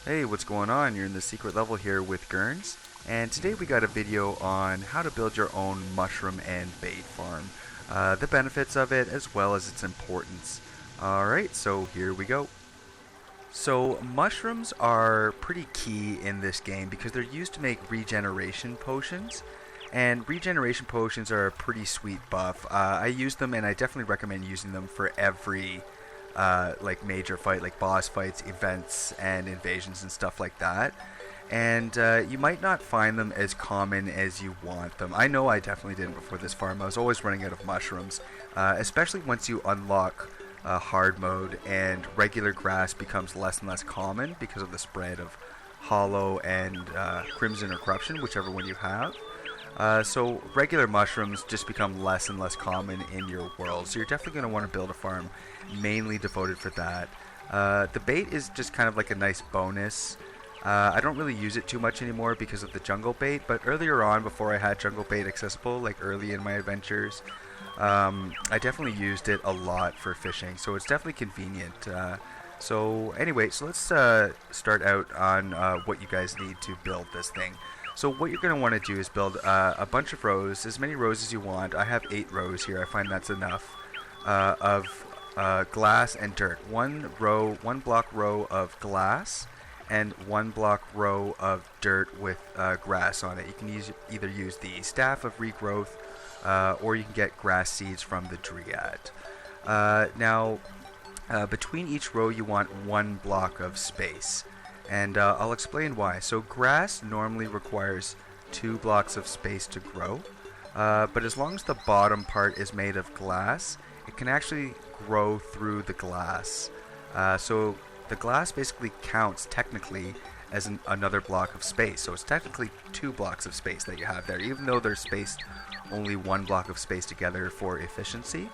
Hey, what's going on? You're in the secret level here with Gurns, and today we got a video on how to build your own mushroom and bait farm. The benefits of it as well as its importance. Alright, so here we go. So mushrooms are pretty key in this game because they're used to make regeneration potions. And regeneration potions are a pretty sweet buff. I use them and I definitely recommend using them for every like major fight, like boss fights, events, and invasions and stuff like that. And you might not find them as common as you want them. I know I definitely didn't before this farm. I was always running out of mushrooms, especially once you unlock hard mode and regular grass becomes less and less common because of the spread of hollow and crimson or corruption, whichever one you have. So regular mushrooms just become less and less common in your world. So you're definitely going to want to build a farm mainly devoted for that. The bait is just kind of like a nice bonus. I don't really use it too much anymore because of the jungle bait, but earlier on, before I had jungle bait accessible, like early in my adventures, I definitely used it a lot for fishing, so it's definitely convenient. So anyway, so let's start out on what you guys need to build this thing. So what you're going to want to do is build a bunch of rows, as many rows as you want. I have 8 rows here. I find that's enough of glass and dirt. One block row of glass, and 1 block row of dirt with grass on it. You can either use the staff of regrowth, or you can get grass seeds from the Dryad. Now, between each row you want 1 block of space. And I'll explain why. So grass normally requires 2 blocks of space to grow, but as long as the bottom part is made of glass, it can actually grow through the glass. So the glass basically counts technically as another block of space. So it's technically 2 blocks of space that you have there, even though they're spaced only 1 block of space together for efficiency.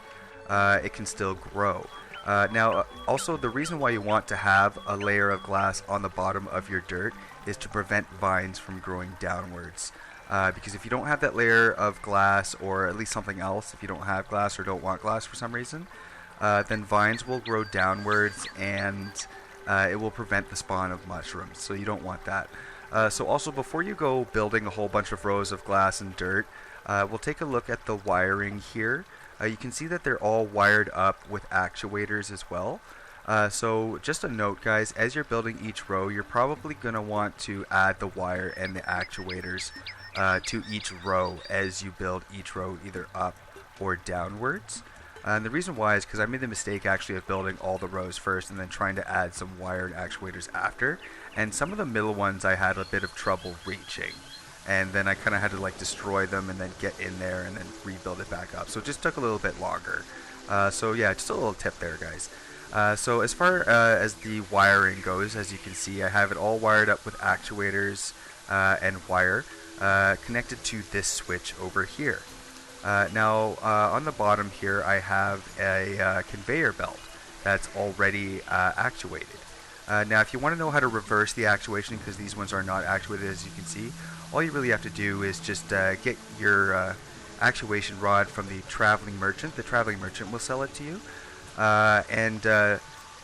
It can still grow. Now, also, the reason why you want to have a layer of glass on the bottom of your dirt is to prevent vines from growing downwards. Because if you don't have that layer of glass, or at least something else, if you don't have glass or don't want glass for some reason, then vines will grow downwards and it will prevent the spawn of mushrooms. So you don't want that. So also, before you go building a whole bunch of rows of glass and dirt, we'll take a look at the wiring here. You can see that they're all wired up with actuators as well. So just a note, guys, as you're building each row, you're probably going to want to add the wire and the actuators to each row as you build each row either up or downwards. And the reason why is because I made the mistake actually of building all the rows first and then trying to add some wired actuators after. And some of the middle ones I had a bit of trouble reaching. And then I kind of had to like destroy them and then get in there and then rebuild it back up. So it just took a little bit longer. So yeah, just a little tip there, guys. So as far as the wiring goes, as you can see, I have it all wired up with actuators and wire connected to this switch over here. Now on the bottom here, I have a conveyor belt that's already actuated. Now if you want to know how to reverse the actuation, because these ones are not actuated as you can see, all you really have to do is just get your actuation rod from the traveling merchant. The traveling merchant will sell it to you, and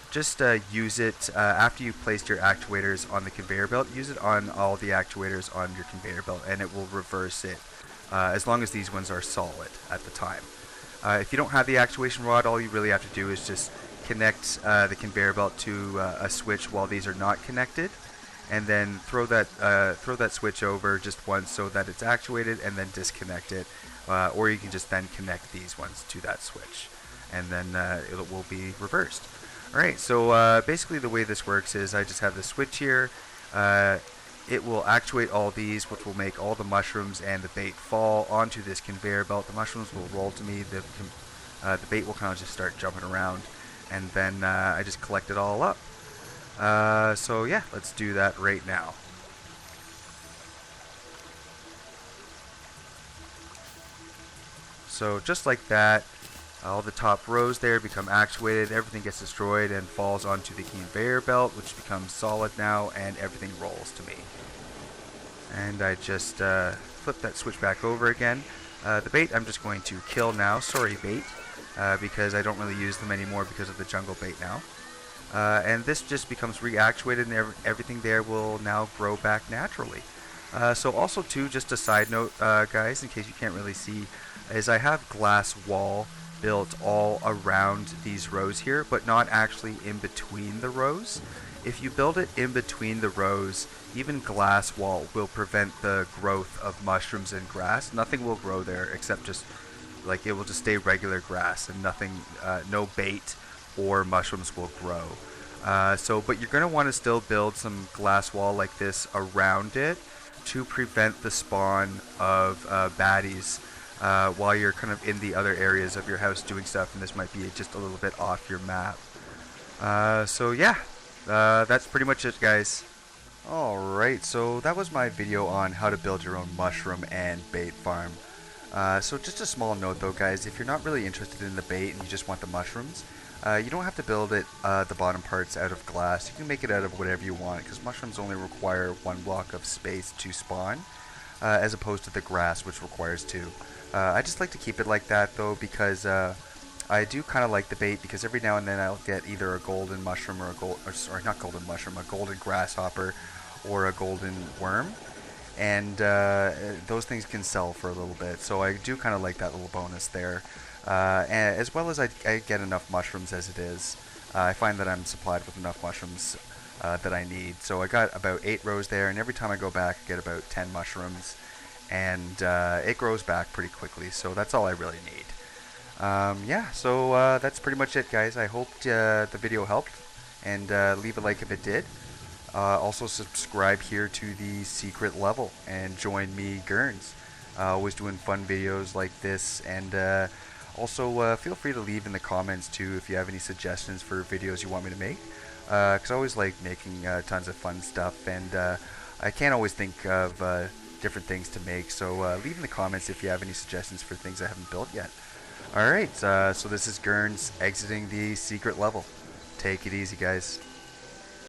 just use it after you've placed your actuators on the conveyor belt. Use it on all the actuators on your conveyor belt, and it will reverse it as long as these ones are solid at the time. If you don't have the actuation rod, all you really have to do is just connect the conveyor belt to a switch while these are not connected, and then throw that switch over just once so that it's actuated, and then disconnect it, or you can just then connect these ones to that switch, and then it will be reversed. Alright, so basically the way this works is I just have the switch here. It will actuate all these, which will make all the mushrooms and the bait fall onto this conveyor belt. The mushrooms will roll to me, the bait will kind of just start jumping around, and then I just collect it all up. So yeah, let's do that right now. So just like that, all the top rows there become actuated, everything gets destroyed and falls onto the conveyor belt, which becomes solid now, and everything rolls to me. And I just flip that switch back over again. The bait I'm just going to kill now. Sorry, bait, because I don't really use them anymore because of the jungle bait now. and this just becomes reactuated, and everything there will now grow back naturally. So also too, just a side note, guys, in case you can't really see, is I have glass wall built all around these rows here, but not actually in between the rows. If you build it in between the rows, even glass wall will prevent the growth of mushrooms and grass. Nothing will grow there except just like it will just stay regular grass, and nothing, no bait or mushrooms will grow. But you're going to want to still build some glass wall like this around it to prevent the spawn of baddies while you're kind of in the other areas of your house doing stuff, and this might be just a little bit off your map. That's pretty much it, guys. Alright, so that was my video on how to build your own mushroom and bait farm. So just a small note though, guys, if you're not really interested in the bait and you just want the mushrooms, you don't have to build it, the bottom parts out of glass. You can make it out of whatever you want, because mushrooms only require 1 block of space to spawn, as opposed to the grass, which requires 2. I just like to keep it like that though, because I do kind of like the bait, because every now and then I'll get either a golden mushroom or not golden mushroom, a golden grasshopper or a golden worm, and those things can sell for a little bit, so I do kind of like that little bonus there. And as well as I get enough mushrooms as it is. I find that I'm supplied with enough mushrooms that I need. So I got about 8 rows there, and every time I go back I get about 10 mushrooms, and it grows back pretty quickly, so that's all I really need. That's pretty much it, guys. I hope the video helped, and leave a like if it did. Also subscribe here to the secret level and join me, Gurns. Always doing fun videos like this, and also feel free to leave in the comments too if you have any suggestions for videos you want me to make, because I always like making tons of fun stuff, and I can't always think of different things to make, so leave in the comments if you have any suggestions for things I haven't built yet. Alright, so this is Gurns exiting the secret level. Take it easy, guys.